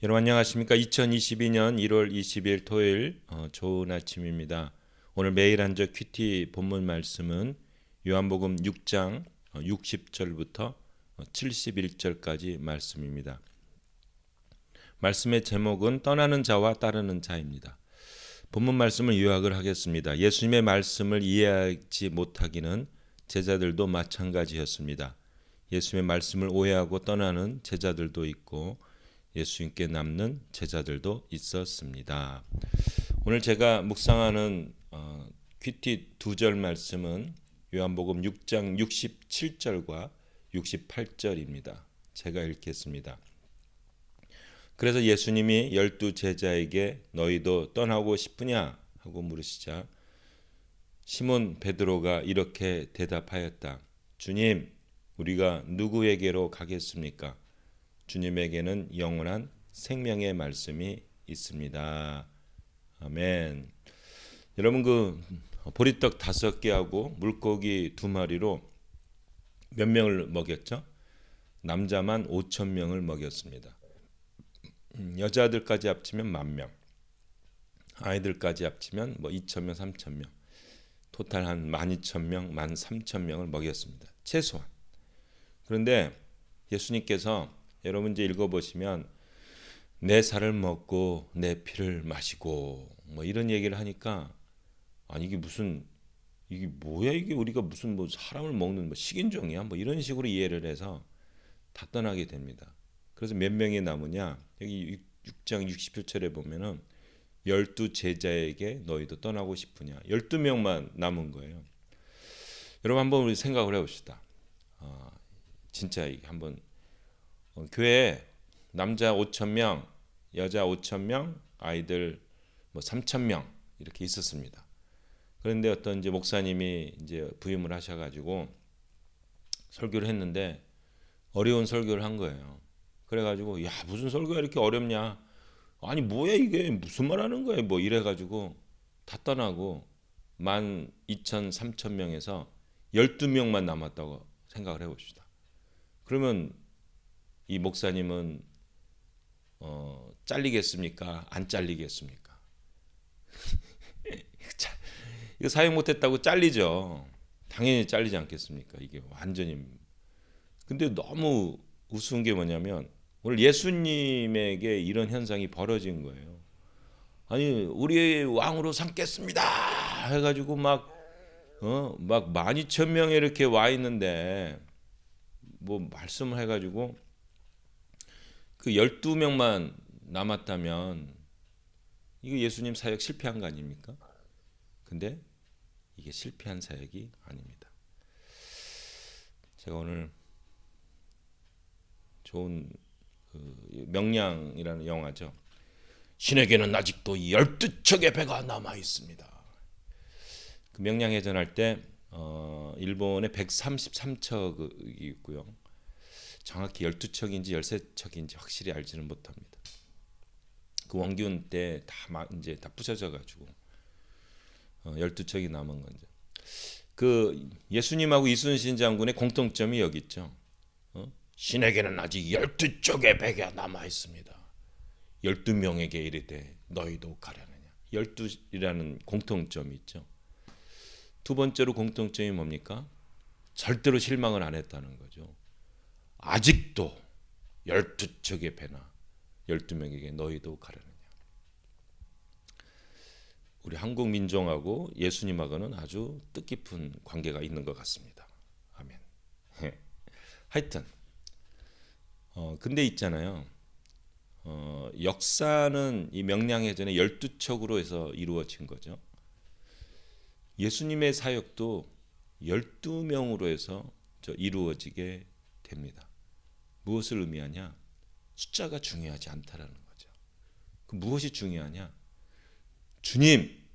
여러분 안녕하십니까? 2022년 1월 20일 토요일 좋은 아침입니다. 오늘 매일 한절 큐티 본문 말씀은 요한복음 6장 60절부터 71절까지 말씀입니다. 말씀의 제목은 떠나는 자와 따르는 자입니다. 본문 말씀을 요약을 하겠습니다. 예수님의 말씀을 이해하지 못하기는 제자들도 마찬가지였습니다. 예수님의 말씀을 오해하고 떠나는 제자들도 있고 예수님께 남는 제자들도 있었습니다. 오늘 제가 묵상하는 큐티 두 절 말씀은 요한복음 6장 67절과 68절입니다. 제가 읽겠습니다. 그래서 예수님이 12 제자에게 너희도 떠나고 싶으냐 하고 물으시자 시몬 베드로가 이렇게 대답하였다. 주님, 우리가 누구에게로 가겠습니까? 주님에게는 영원한 생명의 말씀이 있습니다. 아멘. 여러분 보리떡 5개하고 물고기 2마리로 몇 명을 먹였죠? 남자만 5,000명을 먹였습니다. 여자들까지 합치면 10,000명, 아이들까지 합치면 2,000명, 3,000명, 토탈 한 12,000명, 13,000명을 먹였습니다. 최소한. 그런데 예수님께서 여러분 이제 읽어보시면 내 살을 먹고 내 피를 마시고 이런 얘기를 하니까 아니 이게 뭐야 이게 우리가 무슨 사람을 먹는 식인종이야 이런 식으로 이해를 해서 다 떠나게 됩니다. 그래서 몇 명이 남으냐 여기 6장 67절에 보면은 12 제자에게 너희도 떠나고 싶으냐 12명만 남은 거예요. 여러분 한번 우리 생각을 해봅시다. 진짜 이게 한번 교회에 남자 5,000명, 여자 5,000명, 아이들 3,000명 이렇게 있었습니다. 그런데 어떤 이제 목사님이 이제 부임을 하셔가지고 설교를 했는데 어려운 설교를 한 거예요. 그래가지고 야 무슨 설교가 이렇게 어렵냐? 아니 뭐야 이게 무슨 말 하는 거야? 이래가지고 다 떠나고 12,000, 3,000명에서 12명만 남았다고 생각을 해봅시다. 그러면 이 목사님은 잘리겠습니까? 안 잘리겠습니까? 이거 사역 못했다고 잘리죠. 당연히 잘리지 않겠습니까? 이게 완전히. 근데 너무 우스운 게 뭐냐면 오늘 예수님에게 이런 현상이 벌어진 거예요. 아니 우리 왕으로 삼겠습니다 해가지고 막 12,000명이 이렇게 와 있는데 말씀을 해가지고 그 12명만 남았다면 이거 예수님 사역 실패한 거 아닙니까? 근데 이게 실패한 사역이 아닙니다. 제가 오늘 좋은 명량이라는 영화죠. 신에게는 아직도 12척의 배가 남아 있습니다. 그 명량해전할 때 일본에 133척이 있고요. 정확히 12척인지 13척인지 확실히 알지는 못합니다. 그 원균 때 이제 다 부셔져 가지고 12척이 남은 건죠. 그 예수님하고 이순신 장군의 공통점이 여기 있죠. 신에게는 아직 12척의 배가 남아 있습니다. 12명에게 이르되 너희도 가려느냐. 12이라는 공통점이 있죠. 두 번째로 공통점이 뭡니까? 절대로 실망을 안 했다는 거죠. 아직도 12척의 배나 12명에게 너희도 가려느냐. 우리 한국 민족하고 예수님하고는 아주 뜻깊은 관계가 있는 것 같습니다. 아멘. 하여튼 근데 있잖아요. 역사는 이 명량해전에 12척으로 해서 이루어진 거죠. 예수님의 사역도 12명으로 해서 이루어지게 됩니다. 무엇을 의미하냐? 숫자가 중요하지 않다라는 거죠. 그 무엇이 중요하냐? 주님,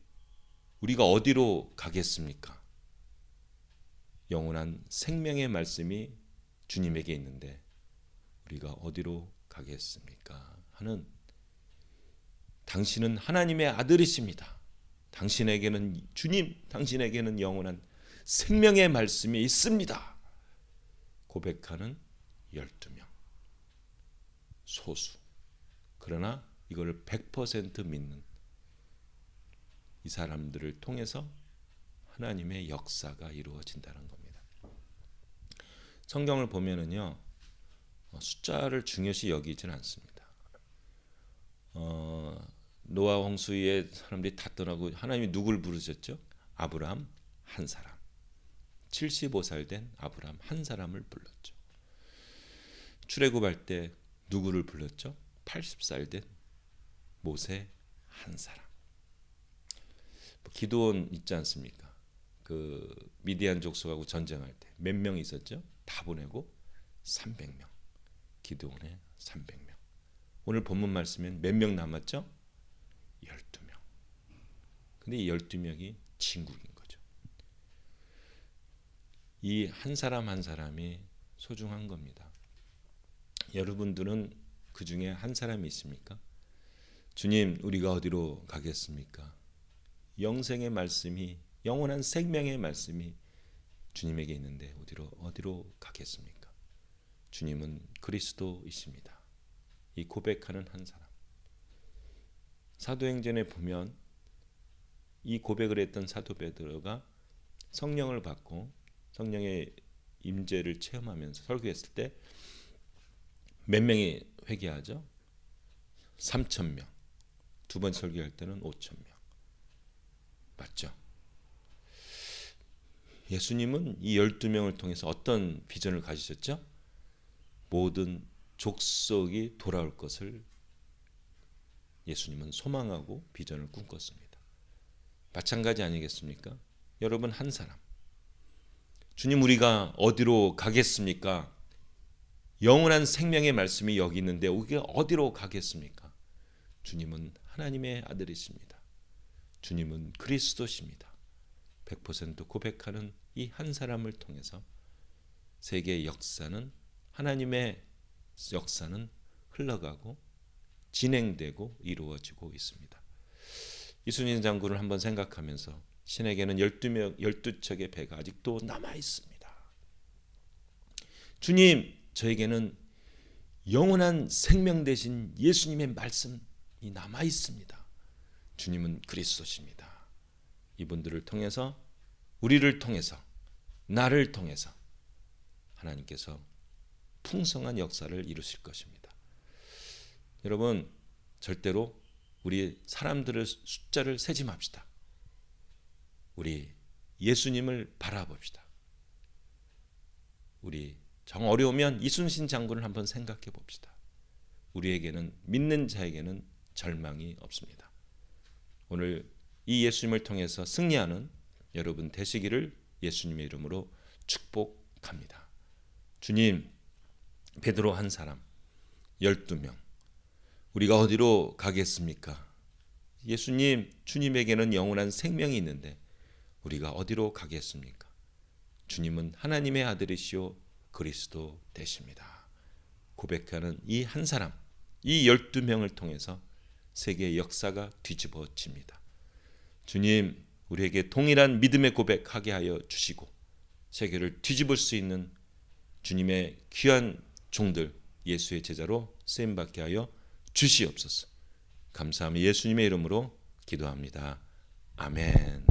우리가 어디로 가겠습니까? 영원한 생명의 말씀이 주님에게 있는데 우리가 어디로 가겠습니까? 하는 당신은 하나님의 아들이십니다. 당신에게는 주님, 당신에게는 영원한 생명의 말씀이 있습니다. 고백하는 12명. 소수. 그러나 이걸 100% 믿는 이 사람들을 통해서 하나님의 역사가 이루어진다는 겁니다. 성경을 보면은요, 숫자를 중요시 여기진 않습니다. 노아 홍수에 사람들이 다 떠나고 하나님이 누굴 부르셨죠? 아브라함 한 사람. 75살 된 아브라함 한 사람을 불렀죠. 출애굽할 때 누구를 불렀죠? 80살 된 모세 한 사람. 기드온 있지 않습니까? 그 미디안 족속하고 전쟁할 때 몇 명 있었죠? 다 보내고 300명. 기드온의 300명. 오늘 본문 말씀엔 몇 명 남았죠? 12명. 근데 이 12명이 진국인 거죠. 이 한 사람 한 사람이 소중한 겁니다. 여러분들은 그 중에 한 사람이 있습니까? 주님, 우리가 어디로 가겠습니까? 영생의 말씀이, 영원한 생명의 말씀이 주님에게 있는데 어디로 가겠습니까? 주님은 그리스도이십니다. 이 고백하는 한 사람. 사도행전에 보면 이 고백을 했던 사도 베드로가 성령을 받고 성령의 임재를 체험하면서 설교했을 때 몇 명이 회개하죠? 3,000명. 두 번 설교할 때는 5,000명. 맞죠? 예수님은 이 12명을 통해서 어떤 비전을 가지셨죠? 모든 족속이 돌아올 것을 예수님은 소망하고 비전을 꿈꿨습니다. 마찬가지 아니겠습니까? 여러분 한 사람. 주님, 우리가 어디로 가겠습니까? 영원한 생명의 말씀이 여기 있는데 우리가 어디로 가겠습니까? 주님은 하나님의 아들이십니다. 주님은 그리스도십니다. 100% 고백하는 이 한 사람을 통해서 세계의 역사는, 하나님의 역사는 흘러가고 진행되고 이루어지고 있습니다. 이순신 장군을 한번 생각하면서 신에게는 12척의 배가 아직도 남아 있습니다. 주님, 저에게는 영원한 생명 되신 예수님의 말씀이 남아 있습니다. 주님은 그리스도십니다. 이분들을 통해서, 우리를 통해서, 나를 통해서 하나님께서 풍성한 역사를 이루실 것입니다. 여러분, 절대로 우리 사람들의 숫자를 세지 맙시다. 우리 예수님을 바라봅시다. 우리 정 어려우면 이순신 장군을 한번 생각해 봅시다. 우리에게는, 믿는 자에게는 절망이 없습니다. 오늘 이 예수님을 통해서 승리하는 여러분 되시기를 예수님의 이름으로 축복합니다. 주님, 베드로 한 사람, 12명. 우리가 어디로 가겠습니까? 예수님, 주님에게는 영원한 생명이 있는데 우리가 어디로 가겠습니까? 주님은 하나님의 아들이시오 그리스도 되십니다. 고백하는 이 한 사람, 이 12명을 통해서 세계의 역사가 뒤집어집니다. 주님, 우리에게 동일한 믿음의 고백하게 하여 주시고 세계를 뒤집을 수 있는 주님의 귀한 종들, 예수의 제자로 쓰임받게 하여 주시옵소서. 감사하며 예수님의 이름으로 기도합니다. 아멘.